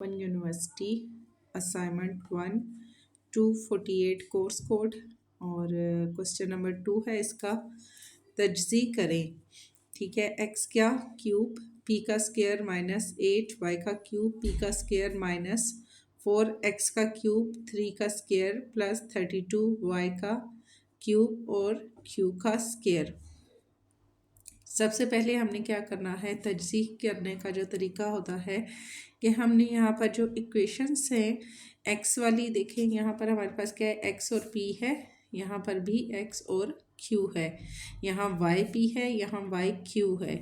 Open university assignment 1 248 course code और question number 2 है इसका। तजज़ी करें। ठीक है, एक्स क्या क्यूब पी का स्क्वायर माइनस 8 वाई का क्यूब पी का स्क्वायर माइनस 4 एक्स का क्यूब 3 का स्क्वायर प्लस 32 वाई का क्यूब और क्यू का स्क्वायर। सबसे पहले हमने क्या करना है, तजज़ीह करने का जो तरीका होता है कि हमने यहाँ पर जो इक्वेशंस हैं एक्स वाली, देखें यहाँ पर हमारे पास क्या है, एक्स और पी है, यहाँ पर भी एक्स और क्यू है, यहाँ वाई पी है, यहाँ वाई क्यू है।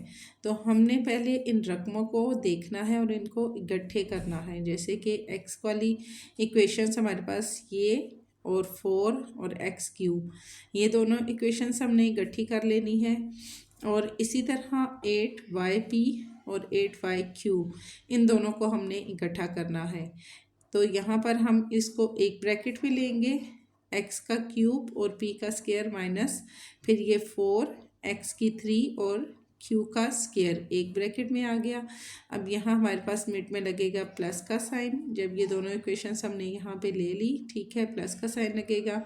तो हमने पहले इन रकमों को देखना है और इनको इकट्ठे करना है। जैसे कि एक्स वाली इक्वेशंस हमारे पास ये और 4 और एक्स क्यू, ये दोनों इक्वेशंस हमने इकट्ठी कर लेनी है। और इसी तरह 8 वाई पी और 8 वाई क्यू, इन दोनों को हमने इकट्ठा करना है। तो यहाँ पर हम इसको एक ब्रैकेट में लेंगे, एक्स का क्यूब और पी का स्क्वायर माइनस फिर ये 4 एक्स की 3 और क्यू का स्क्वायर एक ब्रैकेट में आ गया। अब यहाँ हमारे पास मिड में लगेगा प्लस का साइन, जब ये दोनों इक्वेशंस हमने यहाँ पे ले ली, ठीक है, प्लस का साइन लगेगा।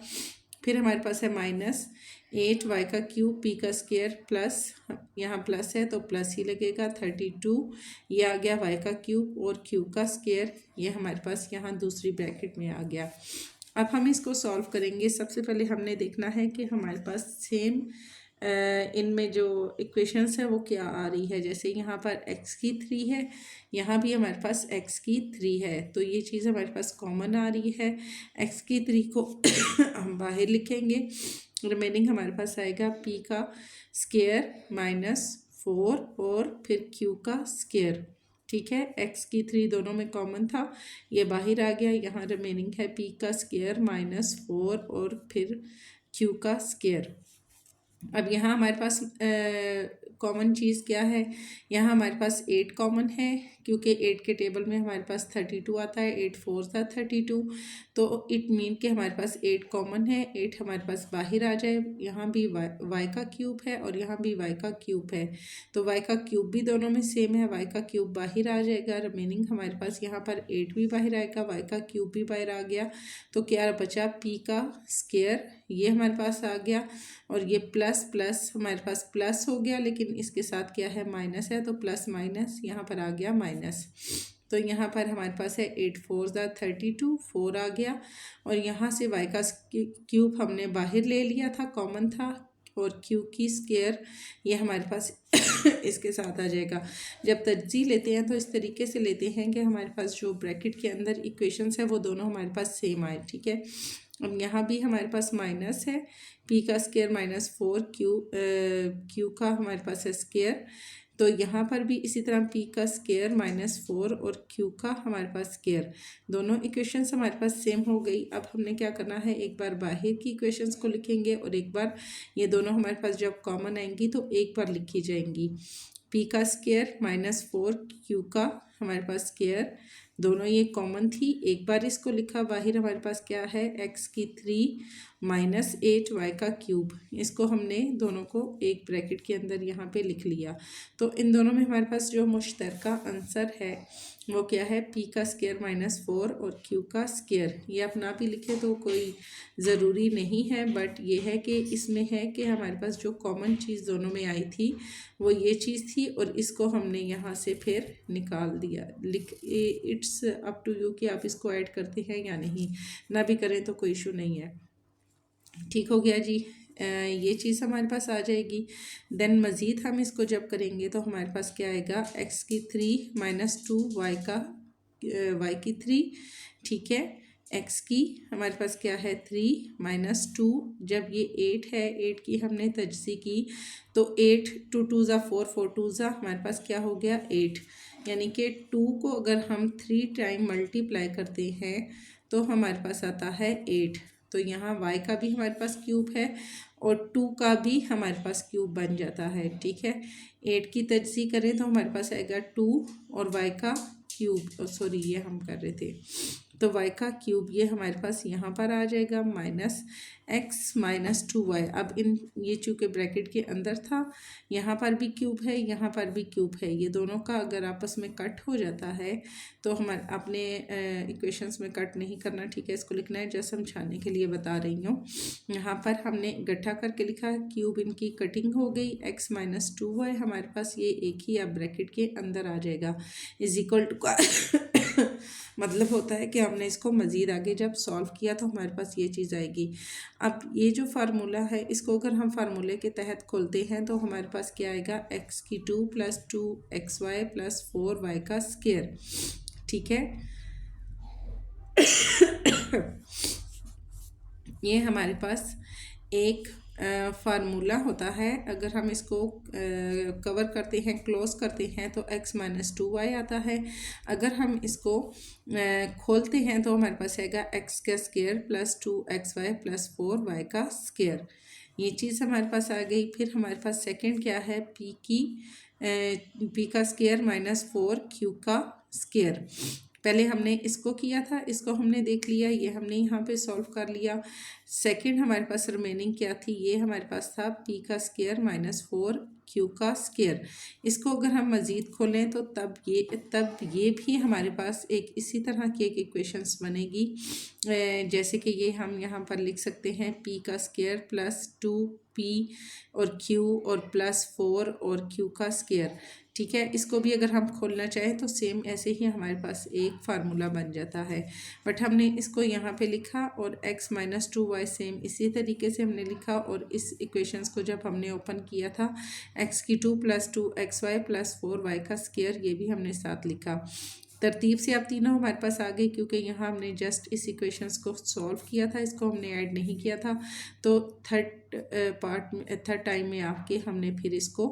फिर हमारे पास है माइनस 8 वाई का क्यूब पी का स्क्वायर प्लस, यहाँ प्लस है तो प्लस ही लगेगा, 32 ये आ गया वाई का क्यूब और क्यू का स्क्वायर, ये हमारे पास यहाँ दूसरी ब्रैकेट में आ गया। अब हम इसको सॉल्व करेंगे। सबसे पहले हमने देखना है कि हमारे पास सेम इनमें जो इक्वेशंस है वो क्या आ रही है। जैसे यहाँ पर x की 3 है, यहाँ भी हमारे पास x की 3 है, तो ये चीज़ हमारे पास कॉमन आ रही है। x की 3 को हम बाहर लिखेंगे, रिमेनिंग हमारे पास आएगा p का स्क्वायर माइनस 4 और फिर q का स्क्वायर। ठीक है, x की 3 दोनों में कॉमन था, ये बाहर आ गया। यहाँ रिमेनिंग है p का स्क्वायर माइनस 4 और फिर q का स्क्वायर। अब यहाँ हमारे पास कॉमन चीज़ क्या है, यहाँ हमारे पास 8 कॉमन है, क्योंकि 8 के टेबल में हमारे पास 32 आता है, 8 4 था 32, तो इट मीन कि हमारे पास 8 कॉमन है, 8 हमारे पास बाहर आ जाए। यहाँ भी वाई का क्यूब है और यहाँ भी वाई का क्यूब है, तो वाई का क्यूब भी दोनों में सेम है, वाई का क्यूब बाहर आ जाएगा। रिमेनिंग हमारे पास यहाँ पर 8 भी बाहर आएगा, वाई का क्यूब भी बाहर आ गया, तो क्या बचा, पी का स्क्वायर, ये हमारे पास आ गया। और ये प्लस प्लस हमारे पास प्लस हो गया, लेकिन इसके साथ क्या है, माइनस है, तो प्लस माइनस यहाँ पर आ गया माइनस। तो यहाँ पर हमारे पास है 8 4 32 4 आ गया, और यहाँ से वाई का क्यूब हमने बाहर ले लिया था, कॉमन था, और क्यू की स्क्वायर ये हमारे पास इसके साथ आ जाएगा। जब तजज़ीह लेते हैं तो इस तरीके से लेते हैं कि हमारे पास जो ब्रैकेट के अंदर इक्वेशंस है वो दोनों हमारे पास सेम आए। ठीक है, अब यहाँ भी हमारे पास माइनस है, पी का स्क्वायर माइनस 4 क्यू का हमारे पास है स्क्वायर, तो यहाँ पर भी इसी तरह पी का स्क्वायर माइनस 4 और क्यू का हमारे पास स्क्वायर, दोनों इक्वेशंस हमारे पास सेम हो गई। अब हमने क्या करना है, एक बार बाहर की इक्वेशंस को लिखेंगे और एक बार ये दोनों हमारे पास जब कॉमन आएंगी तो एक बार लिखी जाएंगी। पी का स्क्वायर माइनस 4 क्यू का हमारे पास स्क्वायर, दोनों ये कॉमन थी, एक बार इसको लिखा। बाहर हमारे पास क्या है, एक्स की 3 माइनस 8 वाई का क्यूब, इसको हमने दोनों को एक ब्रैकेट के अंदर यहाँ पे लिख लिया। तो इन दोनों में हमारे पास जो मुश्तरका आंसर है वो क्या है, पी का स्क्वायर माइनस 4 और क्यू का स्क्वायर। ये आप ना भी लिखे तो कोई ज़रूरी नहीं है, बट ये है कि इसमें है कि हमारे पास जो कॉमन चीज़ दोनों में आई थी वो ये चीज़ थी, और इसको हमने यहाँ से फिर निकाल दिया। इट्स अप टू यू कि आप इसको ऐड करते हैं या नहीं, ना भी करें तो कोई इशू नहीं है। ठीक हो गया जी, ये चीज़ हमारे पास आ जाएगी। देन मज़ीद हम इसको जब करेंगे तो हमारे पास क्या आएगा, एक्स की 3 माइनस 2 वाई की 3, ठीक है, एक्स की हमारे पास क्या है 3 माइनस 2, जब ये 8 है, 8 की हमने तजज़ी की तो 8 2 2 4 4 2 हमारे पास क्या हो गया 8, यानी कि 2 को अगर हम 3 टाइम मल्टीप्लाई करते हैं तो हमारे पास आता है 8। तो यहाँ y का भी हमारे पास क्यूब है और 2 का भी हमारे पास क्यूब बन जाता है। ठीक है, 8 की तजज़ीह करें तो हमारे पास आएगा 2 और y का क्यूब, सॉरी ये हम कर रहे थे तो y का क्यूब ये हमारे पास यहाँ पर आ जाएगा माइनस x माइनस 2y। अब इन ये चूँकि ब्रैकेट के अंदर था, यहाँ पर भी क्यूब है, यहाँ पर भी क्यूब है, ये दोनों का अगर आपस में कट हो जाता है तो हमारे अपने इक्वेशंस में कट नहीं करना, ठीक है। इसको लिखना है, जैसे समझाने के लिए बता रही हूँ। यहाँ पर हमने इकट्ठा करके लिखा, क्यूब इनकी कटिंग हो गई, x माइनस 2y हमारे पास ये एक ही अब ब्रैकेट के अंदर आ जाएगा, इज इक्वल टू का मतलब होता है कि हमने इसको मज़ीद आगे जब सॉल्व किया तो हमारे पास ये चीज़ आएगी। अब ये जो फार्मूला है इसको अगर हम फार्मूले के तहत खोलते हैं तो हमारे पास क्या आएगा, x की 2 + 2xy + 4y का स्क्वायर, ठीक है। ये हमारे पास एक फार्मूला होता है। अगर हम इसको कवर करते हैं, क्लोज करते हैं तो x माइनस 2y आता है। अगर हम इसको खोलते हैं तो हमारे पास आएगा x का स्क्वायर + 2xy + 4y का स्क्वायर। ये चीज़ हमारे पास आ गई। फिर हमारे पास सेकंड क्या है, p का स्क्वायर माइनस 4q का स्क्वायर। पहले हमने इसको किया था, इसको हमने देख लिया, ये हमने यहाँ पे सॉल्व कर लिया। सेकंड हमारे पास रिमेनिंग क्या थी, ये हमारे पास था p का स्क्वायर माइनस 4q का स्क्वायर। इसको अगर हम मज़ीद खोलें तो तब ये भी हमारे पास एक इसी तरह की एक इक्वेशंस बनेगी, जैसे कि ये हम यहाँ पर लिख सकते हैं p का स्क्वायर + 2p और q और +4 और q का स्क्वायर, ठीक है। इसको भी अगर हम खोलना चाहें तो सेम ऐसे ही हमारे पास एक फार्मूला बन जाता है, बट हमने इसको यहाँ पे लिखा और x माइनस 2y सेम इसी तरीके से हमने लिखा। और इस इक्वेशंस को जब हमने ओपन किया था, x की 2 + 2xy + 4y का स्क्वायर, ये भी हमने साथ लिखा। तरतीब से अब तीनों हमारे पास आ गई, क्योंकि यहाँ हमने जस्ट इस इक्वेशंस को सॉल्व किया था, इसको हमने ऐड नहीं किया था। तो थर्ड टाइम में आके हमने फिर इसको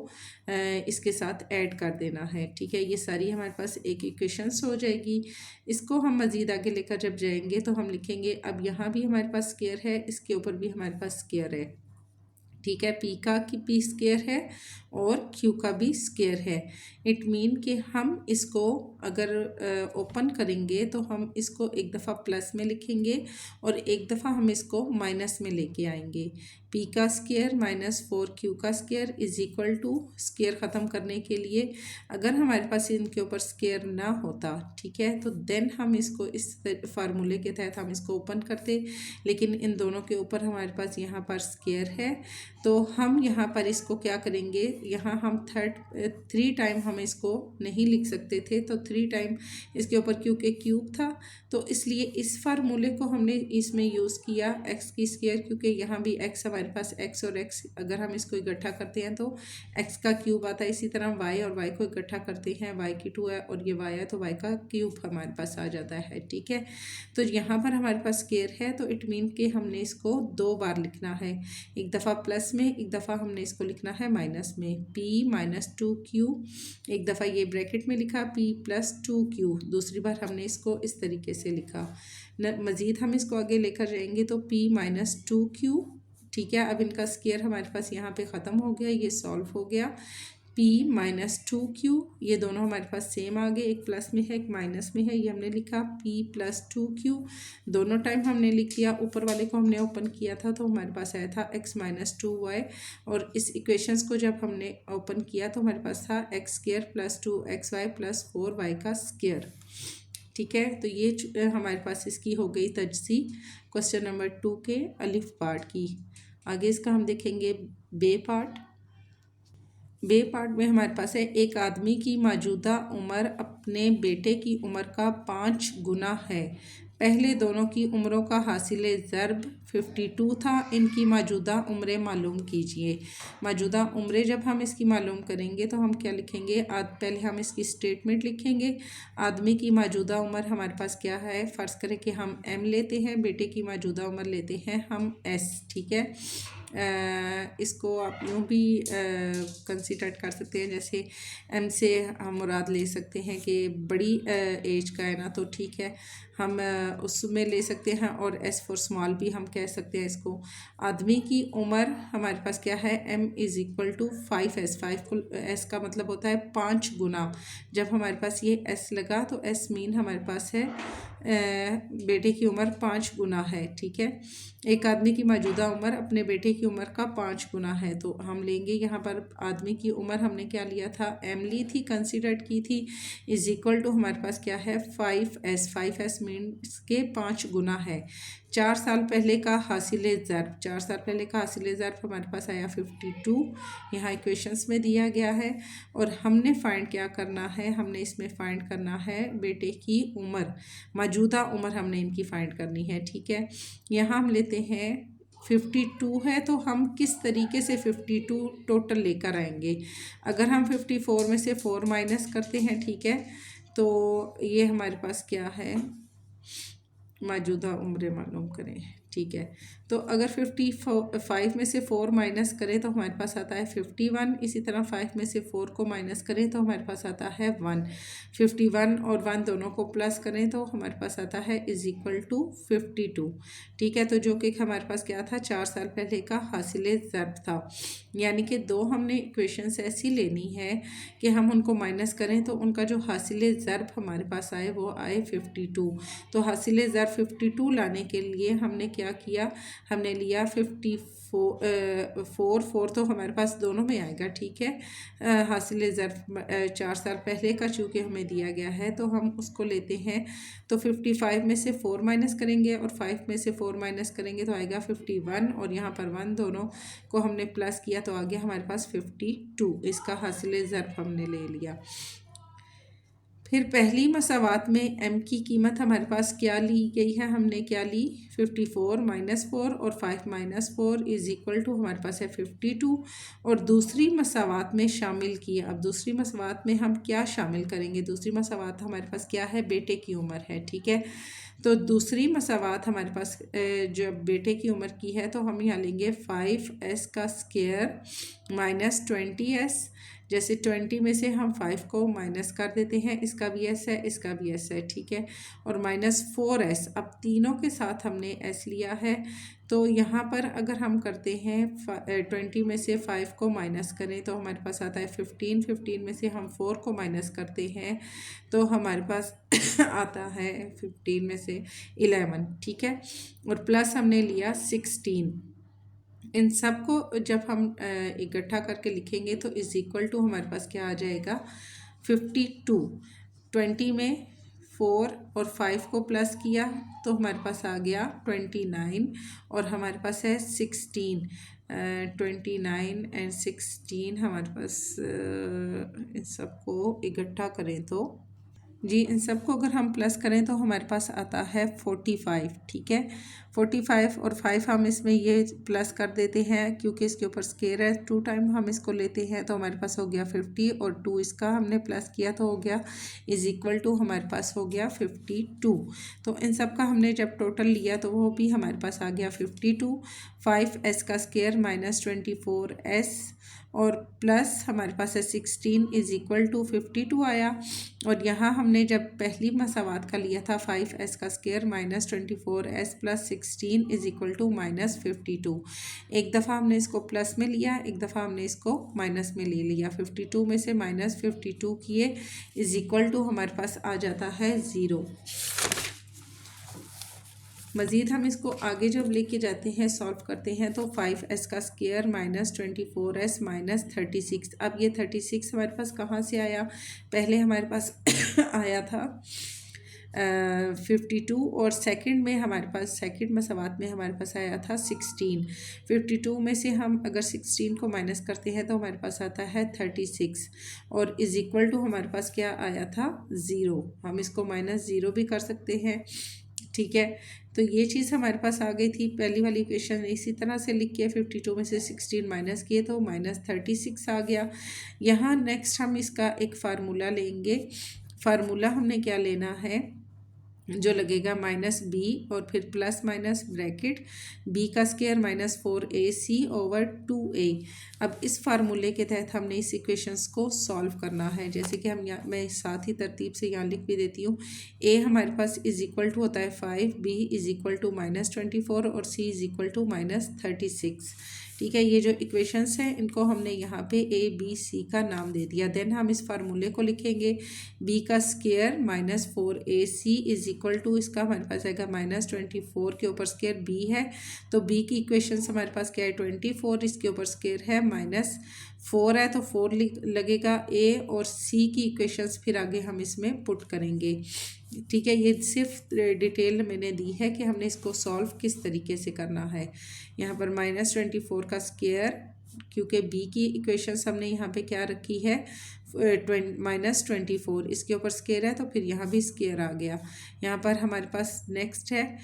इसके साथ ऐड कर देना है, ठीक है। ये सारी हमारे पास एक इक्वेशंस हो जाएगी। इसको हम मज़ीद आगे लेकर जब जाएंगे तो हम लिखेंगे, अब यहाँ भी हमारे पास स्क्वायर है, इसके ऊपर भी हमारे पास स्क्वायर है, ठीक है। p स्क्वायर है और q का भी स्क्वायर है। इट मीन कि हम इसको अगर ओपन करेंगे तो हम इसको एक दफ़ा प्लस में लिखेंगे और एक दफ़ा हम इसको माइनस में लेके आएंगे। p का स्क्वायर माइनस 4q का square is equal to, square ख़त्म करने के लिए अगर हमारे पास इनके ऊपर स्क्वायर ना होता, ठीक है, तो देन हम इसको इस फार्मूले के तहत हम इसको ओपन करते, लेकिन इन दोनों के ऊपर हमारे पास यहाँ पर स्क्वायर है, तो हम यहाँ पर इसको क्या करेंगे, यहाँ हम 3 टाइम हम इसको नहीं लिख सकते थे, तो 3 टाइम इसके ऊपर क्योंकि क्यूब था तो इसलिए इस फार्मूले को हमने इसमें यूज़ किया x की स्क्वायर, क्योंकि यहाँ भी x हमारे पास x और x अगर हम इसको इकट्ठा करते हैं तो x का क्यूब आता है। इसी तरह y और y को इकट्ठा करते हैं, y की 2 है और ये y है तो y का क्यूब हमारे पास आ जाता है, ठीक है। तो यहाँ पर हमारे पास स्क्वायर है, तो इट मीन कि हमने इसको 2 बार लिखना है, एक दफ़ा प्लस में, एक दफ़ा हमने इसको लिखना है माइनस में। p माइनस 2q, एक दफ़ा ये ब्रैकेट में लिखा p + 2q, दूसरी बार हमने इसको इस तरीके से लिखा। मज़ीद हम इसको आगे लेकर जाएंगे तो p माइनस 2q, ठीक है। अब इनका स्क्वायर हमारे पास यहाँ पे ख़त्म हो गया, ये सॉल्व हो गया। p माइनस 2q, ये दोनों हमारे पास सेम आ गए, एक प्लस में है एक माइनस में है, ये हमने लिखा p + 2q, दोनों टाइम हमने लिख लिया। ऊपर वाले को हमने ओपन किया था तो हमारे पास आया था x माइनस 2y, और इस इक्वेशंस को जब हमने ओपन किया तो हमारे पास था x स्क्वायर + 2xy + 4y का स्क्वायर, ठीक है। तो ये हमारे पास इसकी हो गई तजज़ी क्वेश्चन नंबर 2 के अलिफ पार्ट की। आगे इसका हम देखेंगे बे पार्ट। बे पार्ट में हमारे पास है, एक आदमी की मौजूदा उम्र अपने बेटे की उम्र का 5 गुना है। पहले दोनों की उम्रों का हासिल ज़र्ब 52 था। इनकी मौजूदा उम्रें मालूम कीजिए। मौजूदा उम्रें जब हम इसकी मालूम करेंगे तो हम क्या लिखेंगे, पहले हम इसकी स्टेटमेंट लिखेंगे। आदमी की मौजूदा उम्र हमारे पास क्या है, फ़र्ज़ करें कि हम m लेते हैं, बेटे की मौजूदा उम्र लेते हैं हम s, ठीक है। इसको आप यूँ भी कंसिडर कर सकते हैं, जैसे m से हम मुराद ले सकते हैं कि बड़ी एज का है ना, तो ठीक है हम उसमें ले सकते हैं, और s फॉर स्मॉल भी हम कह सकते हैं इसको। आदमी की उम्र हमारे पास क्या है, m = 5s, 5 का मतलब होता है 5 गुना। जब हमारे पास ये s लगा तो s मीन हमारे पास है बेटे की उम्र 5 गुना है, ठीक है। एक आदमी की मौजूदा उम्र अपने बेटे की उम्र का 5 गुना है, तो हम लेंगे यहाँ पर आदमी की उम्र हमने क्या लिया था, m ली थी, कंसिडर की थी, इज इक्वल टू हमारे पास क्या है 5s। 5s मीन्स के 5 गुना है। 4 साल पहले का हासिल ज़र्ब, 4 साल पहले का हासिल ज़र्ब हमारे पास आया 52, यहाँ इक्वेशंस में दिया गया है। और हमने फाइंड क्या करना है, हमने इसमें फाइंड करना है बेटे की उम्र, मौजूदा उम्र हमने इनकी फाइंड करनी है, ठीक है। यहाँ हम लेते हैं 52 है, तो हम किस तरीके से 52 टोटल लेकर आएंगे। अगर हम 54 में से 4 माइनस करते हैं, ठीक है, तो ये हमारे पास क्या है, मौजूदा उम्र मालूम करें, ठीक है। तो अगर 55 में से 4 माइनस करें तो हमारे पास आता है 51। इसी तरह 5 में से 4 को माइनस करें तो हमारे पास आता है 1। 51 और 1 दोनों को प्लस करें तो हमारे पास आता है इज इक्वल टू 52, ठीक है। तो जो कि हमारे पास क्या था, 4 साल पहले का हासिल ज़र्ब था। यानी कि दो हमने इक्वेशंस ऐसी लेनी है कि हम उनको माइनस करें तो उनका जो हासिल ज़र्ब हमारे पास आए वो आए 52। तो हासिल ज़र्ब 52 लाने के लिए हमने क्या किया, हमने लिया 4 तो हमारे पास दोनों में आएगा, ठीक है। हासिल ज़र्ब 4 साल पहले का चूँकि हमें दिया गया है तो हम उसको लेते हैं। तो 55 में से 4 माइनस करेंगे और 5 में से 4 माइनस करेंगे तो आएगा 51, और यहाँ पर 1 दोनों को हमने प्लस किया तो आ गया हमारे पास 52। इसका हासिल ज़र्ब हमने ले लिया। फिर पहली मसावात में m की कीमत हमारे पास क्या ली गई है, हमने क्या ली 54 माइनस 4 और 5 माइनस 4 इज इक्वल टू हमारे पास है 52। और दूसरी मसावात में शामिल किया। अब दूसरी मसावात में हम क्या शामिल करेंगे, दूसरी मसावात हमारे पास क्या है, बेटे की उम्र है, ठीक है। तो दूसरी मसावात हमारे पास जब बेटे की उम्र की है तो हम यहाँ लेंगे 5s का स्क्वायर माइनस 20s। जैसे 20 में से हम 5 को माइनस कर देते हैं, इसका भी s है, इसका भी s है, ठीक है। और माइनस 4s, अब तीनों के साथ हमने s लिया है। तो यहाँ पर अगर हम करते हैं 20 में से 5 को माइनस करें तो हमारे पास आता है 15। 15 में से हम 4 को माइनस करते हैं तो हमारे पास आता है 15 में से 11, ठीक है। और प्लस हमने लिया 16। इन सब को जब हम इकट्ठा करके लिखेंगे तो इज इक्वल टू हमारे पास क्या आ जाएगा 52। 20 में 4 और 5 को प्लस किया तो हमारे पास आ गया 29, और हमारे पास है 16। 29 एंड 16 हमारे पास इन सबको इकट्ठा करें तो जी, इन सबको अगर हम प्लस करें तो हमारे पास आता है 45, ठीक है। 45 और 5 हम इसमें ये प्लस कर देते हैं क्योंकि इसके ऊपर स्केयर है, 2 टाइम हम इसको लेते हैं तो हमारे पास हो गया 50, और 2 इसका हमने प्लस किया तो हो गया इज इक्वल टू हमारे पास हो गया 52। तो इन सब का हमने जब टोटल लिया तो वो भी हमारे पास आ गया 52। 5s का स्केयर माइनस 24s और प्लस हमारे पास है 16 इज इक्वल टू 52 आया। और यहाँ हमने जब पहली मसावात का लिया था 5s का स्केयर माइनस 24s प्लस 16 इज इक्वल टू माइनस 52। एक दफ़ा हमने इसको प्लस में लिया, एक दफ़ा हमने इसको माइनस में ले लिया। 52 में से माइनस 52 किए इज इक्वल टू हमारे पास आ जाता है 0। मज़ीद हम इसको आगे जब लेके जाते हैं सॉल्व करते हैं तो 5s का स्क्वायर माइनस 24s माइनस 36। अब ये 36 हमारे पास कहाँ से आया, पहले हमारे पास आया था 52, और सेकंड में हमारे पास सेकंड मसावात में हमारे पास आया था 16। 52 में से हम अगर 16 को माइनस करते हैं तो हमारे पास आता है 36, और इज़ इक्वल टू हमारे पास क्या आया था 0। हम इसको माइनस 0 भी कर सकते हैं, ठीक है। तो ये चीज़ हमारे पास आ गई थी पहली वाली इक्वेशन। इसी तरह से लिख के 52 में से 16 माइनस किए तो माइनस 36 आ गया। यहाँ नेक्स्ट हम इसका एक फार्मूला लेंगे। फार्मूला हमने क्या लेना है, जो लगेगा माइनस बी और फिर प्लस माइनस ब्रैकेट बी का square minus 4ac over 2a। अब इस फार्मूले के तहत हमने इस इक्वेशंस को सॉल्व करना है। जैसे कि हम यहाँ मैं साथ ही तरतीब से यहाँ लिख भी देती हूँ। a हमारे पास इज इक्वल टू होता है 5, b is equal to minus 24 और c is equal to minus 36, ठीक है, ये जो इक्वेशंस हैं इनको हमने यहाँ पे ए बी सी का नाम दे दिया। देन हम इस फार्मूले को लिखेंगे, बी का square minus 4ac is equal to, इसका हमारे पास आएगा -24 के ऊपर स्क्वायर बी है, तो बी की इक्वेशंस हमारे पास क्या है 24, इसके ऊपर स्क्वायर है -4 है तो 4 लगेगा। ए और सी की इक्वेशंस फिर आगे हम इसमें पुट करेंगे। ठीक है, ये सिर्फ डिटेल मैंने दी है कि हमने इसको सॉल्व किस तरीके से करना है। यहाँ पर -24 का स्क्वायर, क्योंकि बी की इक्वेशंस हमने यहाँ पे क्या रखी है -24, इसके ऊपर स्क्वायर है तो फिर यहाँ भी स्क्वायर आ गया। यहाँ पर हमारे पास नेक्स्ट है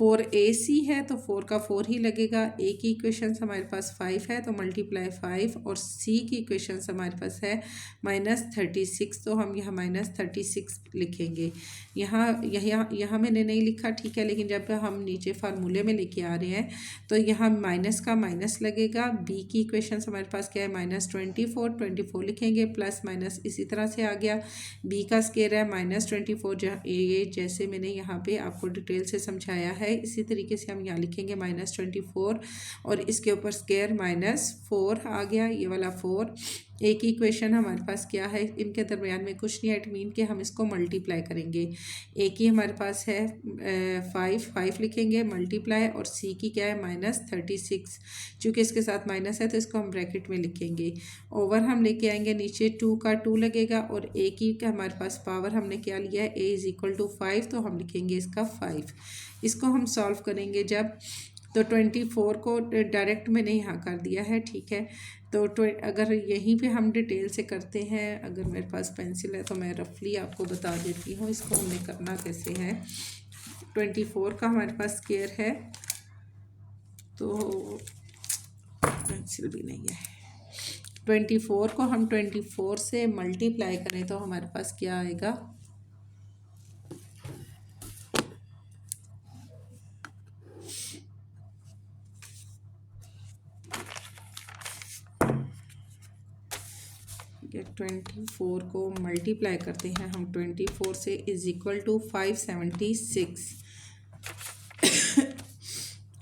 4ac है तो 4 का 4 ही लगेगा। ए की इक्वेशंस हमारे पास 5 है तो मल्टीप्लाई 5, और सी की इक्वेशंस हमारे पास है -36, तो हम यहाँ -36 लिखेंगे। यहाँ मैंने नहीं लिखा, ठीक है, लेकिन जब हम नीचे फार्मूले में लेके आ रहे हैं तो यहाँ माइनस का माइनस लगेगा। बी की इक्वेशंस हमारे पास क्या है -24 लिखेंगे, प्लस माइनस इसी तरह से आ गया। बी का स्क्वायर है -24, ये जैसे मैंने यहाँ पे आपको डिटेल से समझाया है इसी तरीके से हम यहाँ लिखेंगे -24, और इसके ऊपर स्क्वायर -4 आ गया, ये वाला 4। एक ही इक्वेशन हमारे पास क्या है, इनके दरमियान में कुछ नहीं है, इट मीन कि हम इसको मल्टीप्लाई करेंगे। एक ही हमारे पास है 5 लिखेंगे मल्टीप्लाई, और सी की क्या है -36, चूँकि इसके साथ माइनस है तो इसको हम ब्रैकेट में लिखेंगे। ओवर हम लेके आएंगे नीचे, 2 का 2 लगेगा, और ए की का हमारे पास पावर हमने क्या लिया है a इज़ इक्वल टू 5, तो हम लिखेंगे इसका 5। इसको हम सॉल्व करेंगे जब, तो 24 को डायरेक्ट मैंने यहाँ कर दिया है, ठीक है। तो अगर यहीं पे हम डिटेल से करते हैं, अगर मेरे पास पेंसिल है तो मैं रफली आपको बता देती हूँ इसको हमने करना कैसे है। 24 का हमारे पास स्क्वायर है, तो पेंसिल भी नहीं है। 24 को हम 24 से मल्टीप्लाई करें तो हमारे पास क्या आएगा, या 24 को मल्टीप्लाई करते हैं हम 24 से, इज इक्वल टू 576।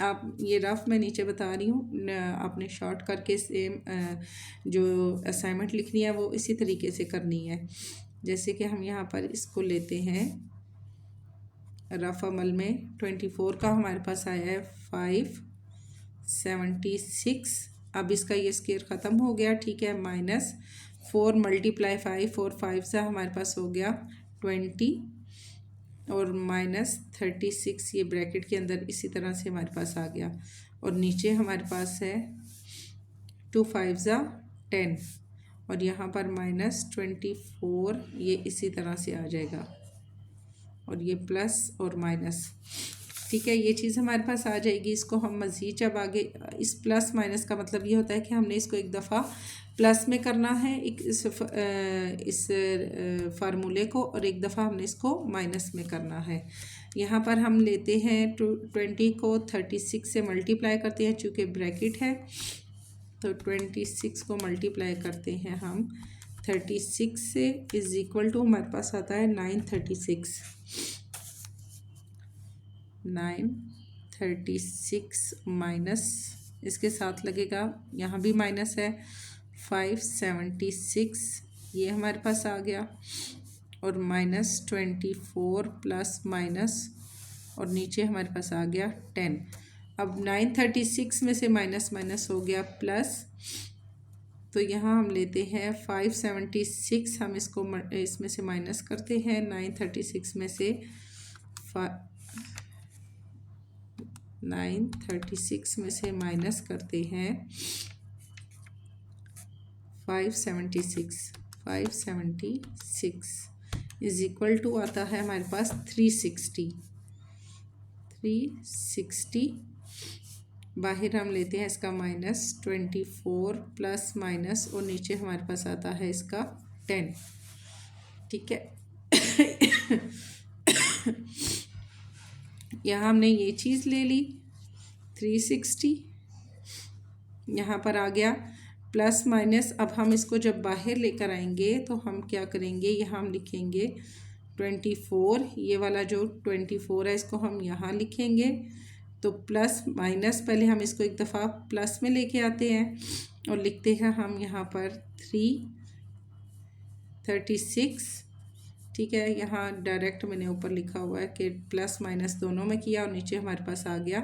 आप ये रफ मैं नीचे बता रही हूँ, आपने शॉर्ट करके सेम जो असाइनमेंट लिखनी है वो इसी तरीके से करनी है। जैसे कि हम यहाँ पर इसको लेते हैं रफ अमल में, 24 का हमारे पास आया है 576। अब इसका ये स्क्वायर ख़त्म हो गया, ठीक है, -4 मल्टीप्लाई 5, और 5 से हमारे पास हो गया 20, और -36 ये ब्रैकेट के अंदर इसी तरह से हमारे पास आ गया, और नीचे हमारे पास है 2 5 10, और यहाँ पर -24 ये इसी तरह से आ जाएगा, और ये प्लस और माइनस, ठीक है, ये चीज़ हमारे पास आ जाएगी। इसको हम मज़ीद जब आगे, इस प्लस माइनस का मतलब ये होता है कि हमने इसको एक दफ़ा प्लस में करना है इस फार्मूले को, और एक दफ़ा हमने इसको माइनस में करना है। यहाँ पर हम लेते हैं 20 को 36 से मल्टीप्लाई करते हैं, चूँकि ब्रैकेट है तो 26 को मल्टीप्लाई करते हैं हम 36 से, इज़ इक्वल टू हमारे पास आता है 936 माइनस इसके साथ लगेगा, यहाँ भी माइनस है 576, ये हमारे पास आ गया, और -24 प्लस माइनस, और नीचे हमारे पास आ गया 10। अब 936 में से माइनस माइनस हो गया प्लस, तो यहाँ हम लेते हैं 576, हम इसको इसमें से माइनस करते हैं, 936 में से 936 में से माइनस करते हैं 576 इज इक्वल टू आता है हमारे पास 360। बाहर हम लेते हैं इसका -24 प्लस माइनस, और नीचे हमारे पास आता है इसका 10, ठीक है। यहाँ हमने ये चीज़ ले ली 360, यहाँ पर आ गया प्लस माइनस। अब हम इसको जब बाहर लेकर आएंगे तो हम क्या करेंगे, यहाँ हम लिखेंगे 24, ये वाला जो 24 है इसको हम यहाँ लिखेंगे, तो प्लस माइनस पहले हम इसको एक दफ़ा प्लस में लेके आते हैं और लिखते हैं हम यहाँ पर 336। ठीक है, यहाँ डायरेक्ट मैंने ऊपर लिखा हुआ है कि प्लस माइनस दोनों में किया और नीचे हमारे पास आ गया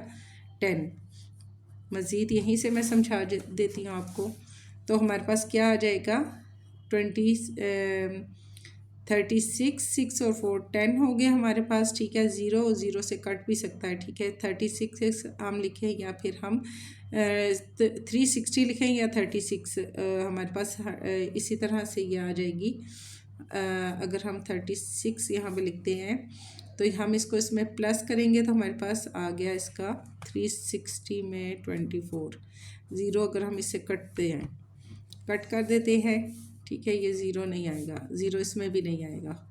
10। मज़ीद यहीं से मैं समझा देती हूँ आपको। तो हमारे पास क्या आ जाएगा 36, 6 और 4 10 हो गया हमारे पास। ठीक है, ज़ीरो ज़ीरो से कट भी सकता है। ठीक है, 36 हम लिखें या फिर हम 360 लिखें या 36 हमारे पास इसी तरह से ये आ जाएगी। अगर हम 36 यहाँ पे लिखते हैं तो हम इसको इसमें प्लस करेंगे तो हमारे पास आ गया इसका 360 में 24। ज़ीरो अगर हम इससे कटते हैं, कट कर देते हैं, ठीक है, ये ज़ीरो नहीं आएगा, ज़ीरो इसमें भी नहीं आएगा।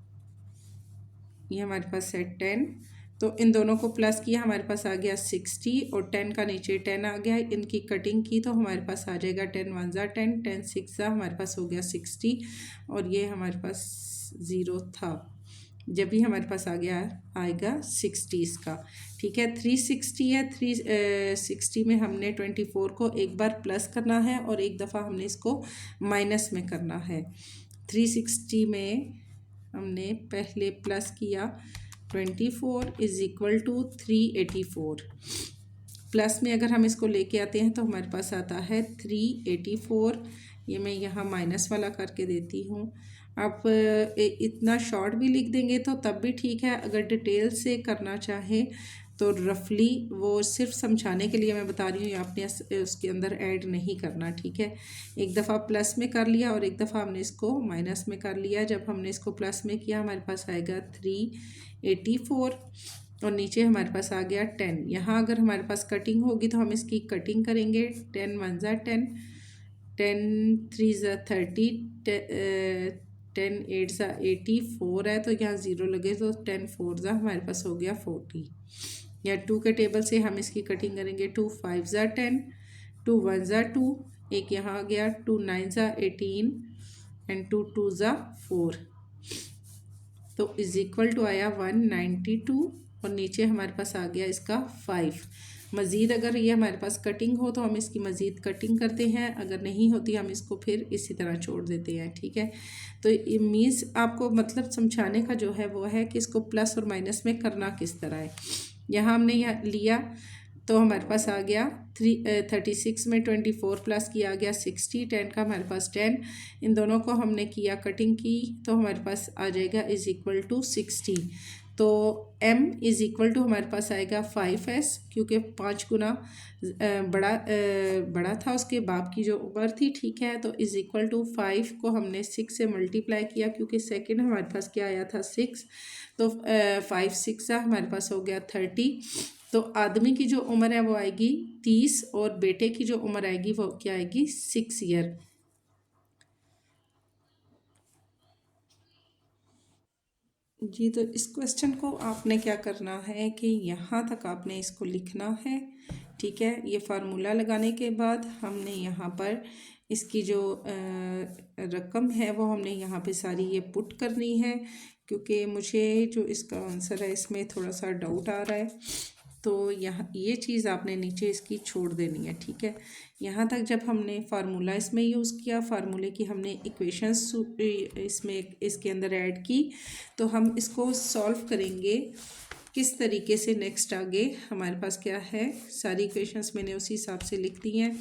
ये हमारे पास है 10, तो इन दोनों को प्लस किया, हमारे पास आ गया 60 और 10 का नीचे 10 आ गया। इनकी कटिंग की तो हमारे पास आ जाएगा 10 1 ज़ा 10, 10 6 ज़ा, हमारे पास हो गया 60 और ये हमारे पास ज़ीरो था। जब भी हमारे पास आ गया आएगा 60 इसका। ठीक है, 360 है, 360 में हमने 24 को एक बार प्लस करना है और एक दफ़ा हमने इसको माइनस में करना है। 360 में हमने पहले प्लस किया 24 इज़ इक्वल टू 384। प्लस में अगर हम इसको लेके आते हैं तो हमारे पास आता है 384। ये मैं यहाँ माइनस वाला करके देती हूँ। आप इतना शॉर्ट भी लिख देंगे तो तब भी ठीक है। अगर डिटेल से करना चाहे तो रफली, वो सिर्फ समझाने के लिए मैं बता रही हूँ, आपने उसके अंदर ऐड नहीं करना। ठीक है, एक दफ़ा प्लस में कर लिया और एक दफ़ा हमने इसको माइनस में कर लिया। जब हमने इसको प्लस में किया हमारे पास आएगा 384 और नीचे हमारे पास आ गया 10। यहाँ अगर हमारे पास कटिंग होगी तो हम इसकी कटिंग करेंगे। 10 1 ज़ा 10, 10 3 ज़ा 30, 10 8 ज़ा 84 है तो यहाँ ज़ीरो लगे तो 10 4 ज़ा हमारे पास हो गया 40। या 2 के टेबल से हम इसकी कटिंग करेंगे। 2 5 ज़ा 10, 2 1 ज़ा 2, एक यहाँ आ गया 2 9 ज़ा 18 एंड 2 2 ज़ा 4, तो इज़ इक्वल टू आया 192 और नीचे हमारे पास आ गया इसका 5। मज़ीद अगर ये हमारे पास कटिंग हो तो हम इसकी मज़ीद कटिंग करते हैं, अगर नहीं होती हम इसको फिर इसी तरह छोड़ देते हैं। ठीक है, तो ये मीन्स आपको मतलब समझाने का जो है वो है कि इसको प्लस और माइनस में करना किस तरह है। यहाँ हमने यहाँ लिया तो हमारे पास आ गया 36 में 24 प्लस किया गया 60, 10 का हमारे पास 10, इन दोनों को हमने किया कटिंग की तो हमारे पास आ जाएगा इज़ इक्वल टू 60। तो m इज़ इक्वल टू हमारे पास आएगा 5s, क्योंकि 5 गुना बड़ा था उसके बाप की जो उम्र थी। ठीक है, तो इज़ इक्वल टू 5 को हमने 6 से मल्टीप्लाई किया क्योंकि सेकंड हमारे पास क्या आया था 6, तो 5 6 हमारे पास हो गया 30। तो आदमी की जो उम्र है वो आएगी 30 और बेटे की जो उम्र आएगी वो क्या आएगी 6 ईयर। जी, तो इस क्वेश्चन को आपने क्या करना है कि यहाँ तक आपने इसको लिखना है। ठीक है, ये फार्मूला लगाने के बाद हमने यहाँ पर इसकी जो रकम है वो हमने यहाँ पे सारी ये पुट करनी है, क्योंकि मुझे जो इसका आंसर है इसमें थोड़ा सा डाउट आ रहा है, तो यहाँ ये चीज़ आपने नीचे इसकी छोड़ देनी है। ठीक है, यहाँ तक जब हमने फार्मूला इसमें यूज़ किया, फार्मूले की हमने इक्वेशंस इसमें इसके अंदर ऐड की, तो हम इसको सॉल्व करेंगे किस तरीके से। नेक्स्ट आगे हमारे पास क्या है, सारी इक्वेशंस मैंने उसी हिसाब से लिख दी हैं।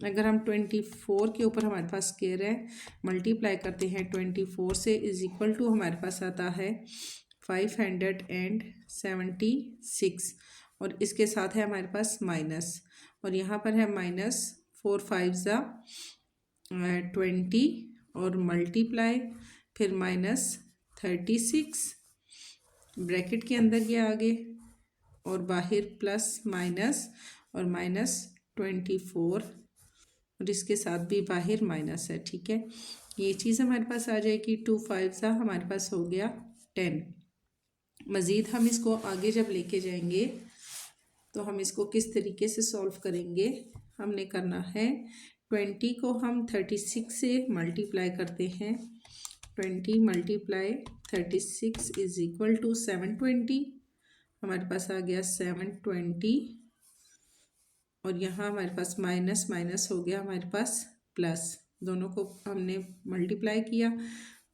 अगर हम 24 के ऊपर हमारे पास स्क्वायर है, मल्टीप्लाई करते हैं 24 से, इज़ इक्वल टू हमारे पास आता है 576 और इसके साथ है हमारे पास माइनस, और यहाँ पर है माइनस 4 5 ज़ा 20 और मल्टीप्लाई फिर माइनस 36 ब्रैकेट के अंदर ये आगे और बाहर प्लस माइनस और माइनस 24 और इसके साथ भी बाहर माइनस है। ठीक है, ये चीज़ हमारे पास आ जाएगी 2 5 सा हमारे पास हो गया 10। मज़ीद हम इसको आगे जब लेके जाएंगे तो हम इसको किस तरीके से सॉल्व करेंगे। हमने करना है 20 को हम 36 से मल्टीप्लाई करते हैं। 20 मल्टीप्लाई 36 इज़ इक्वल टू 720, हमारे पास आ गया 720 और यहाँ हमारे पास माइनस माइनस हो गया हमारे पास प्लस, दोनों को हमने मल्टीप्लाई किया,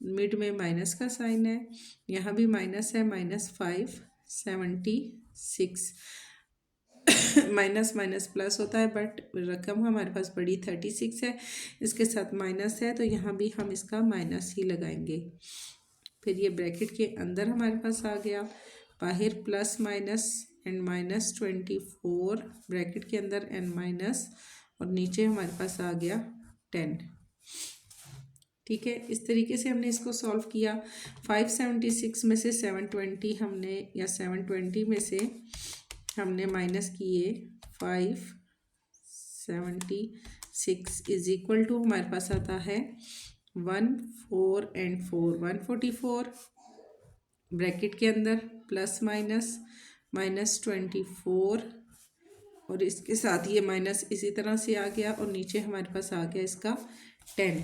मिड में माइनस का साइन है, यहाँ भी माइनस है, -576 माइनस माइनस प्लस होता है, बट रकम हमारे पास बड़ी 36 है, इसके साथ माइनस है तो यहाँ भी हम इसका माइनस ही लगाएंगे। फिर ये ब्रैकेट के अंदर हमारे पास आ गया, बाहर प्लस माइनस एंड -24 ब्रैकेट के अंदर एंड माइनस, और नीचे हमारे पास आ गया 10। ठीक है, इस तरीके से हमने इसको सॉल्व किया। 576 में से 720 हमने, या 720 में से हमने माइनस किए 576 इज इक्वल टू हमारे पास आता है 1 4 एंड 4 144 ब्रैकेट के अंदर प्लस माइनस -24, और इसके साथ ये माइनस इसी तरह से आ गया, और नीचे हमारे पास आ गया इसका 10।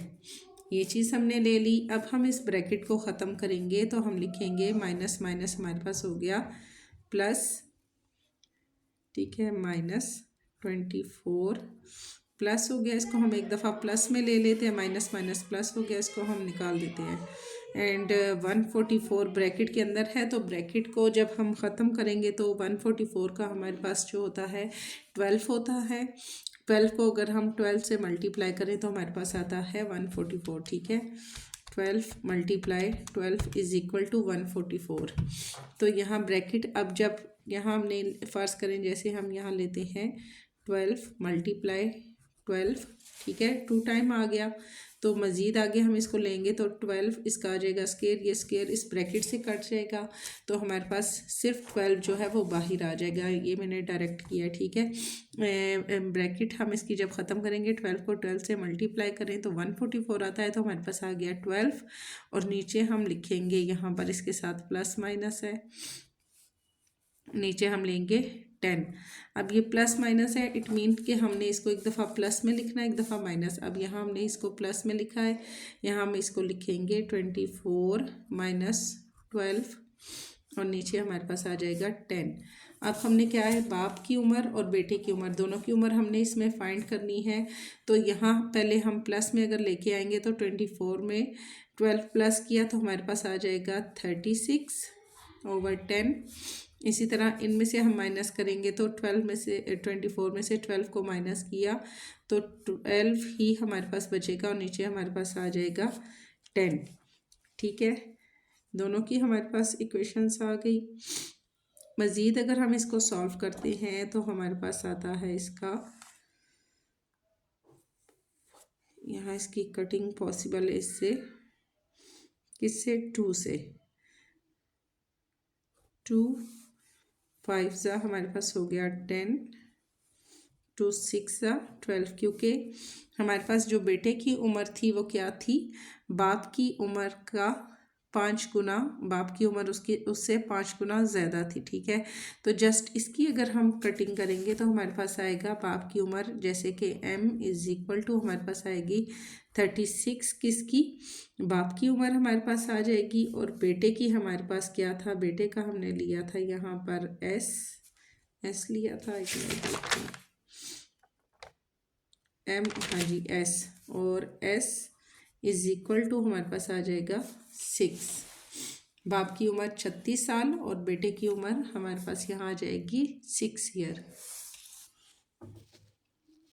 ये चीज़ हमने ले ली। अब हम इस ब्रैकेट को ख़त्म करेंगे तो हम लिखेंगे माइनस माइनस हमारे पास हो गया प्लस, ठीक है, -24 प्लस हो गया, इसको हम एक दफ़ा प्लस में ले लेते हैं, माइनस माइनस प्लस हो गया, इसको हम निकाल देते हैं, एंड 144 ब्रैकेट के अंदर है, तो ब्रैकेट को जब हम ख़त्म करेंगे तो 144 का हमारे पास जो होता है 12 होता है। 12 को अगर हम 12 से मल्टीप्लाई करें तो हमारे पास आता है 144। ठीक है, 12 × 12 इज इक्वल टू 144। तो यहाँ ब्रैकेट, अब जब यहाँ हमने फ़र्ज करें जैसे हम यहाँ लेते हैं 12 × 12, ठीक है, 2 टाइम आ गया, तो मज़ीद आगे हम इसको लेंगे तो 12 इसका आ जाएगा स्केयर, ये स्केयर इस ब्रैकेट से कट जाएगा, तो हमारे पास सिर्फ 12 जो है वो बाहर आ जाएगा। ये मैंने डायरेक्ट किया, ठीक है। ब्रैकेट हम इसकी जब ख़त्म करेंगे 12 को 12 से मल्टीप्लाई करें तो 144 आता है, तो हमारे पास आ गया 12, और नीचे हम लिखेंगे यहाँ पर इसके साथ प्लस माइनस है, नीचे हम लेंगे 10। अब ये प्लस माइनस है, इट मीन कि हमने इसको एक दफ़ा प्लस में लिखना है, एक दफ़ा माइनस। अब यहाँ हमने इसको प्लस में लिखा है, यहाँ हम इसको लिखेंगे 24 - 12, और नीचे हमारे पास आ जाएगा 10। अब हमने क्या है, बाप की उम्र और बेटे की उम्र, दोनों की उम्र हमने इसमें फाइंड करनी है। तो यहाँ पहले हम प्लस में अगर लेके आएंगे तो 24 में 12 प्लस किया तो हमारे पास आ जाएगा 36/10। इसी तरह इनमें से हम माइनस करेंगे तो 12 में से 24 में से 12 को माइनस किया तो 12 ही हमारे पास बचेगा, और नीचे हमारे पास आ जाएगा 10। ठीक है, दोनों की हमारे पास इक्वेशंस आ गई। मज़ीद अगर हम इसको सॉल्व करते हैं तो हमारे पास आता है इसका, यहाँ इसकी कटिंग पॉसिबल है इससे, किससे, 2 से, 2 5 ज़ा हमारे पास हो गया 10, 2 6 ज़ा 12, क्योंकि हमारे पास जो बेटे की उम्र थी वो क्या थी, बाप की उम्र का 5 गुना, बाप की उम्र उससे 5 गुना ज़्यादा थी। ठीक है, तो जस्ट इसकी अगर हम कटिंग करेंगे तो हमारे पास आएगा बाप की उम्र, जैसे कि m इज़ इक्वल टू हमारे पास आएगी 36, किसकी, बाप की उम्र हमारे पास आ जाएगी, और बेटे की हमारे पास क्या था, बेटे का हमने लिया था यहाँ पर s लिया था, m, हाँ जी s, और s इज़ इक्वल टू हमारे पास आ जाएगा 6। बाप की उम्र 36 साल और बेटे की उम्र हमारे पास यहाँ आ जाएगी 6 ईयर।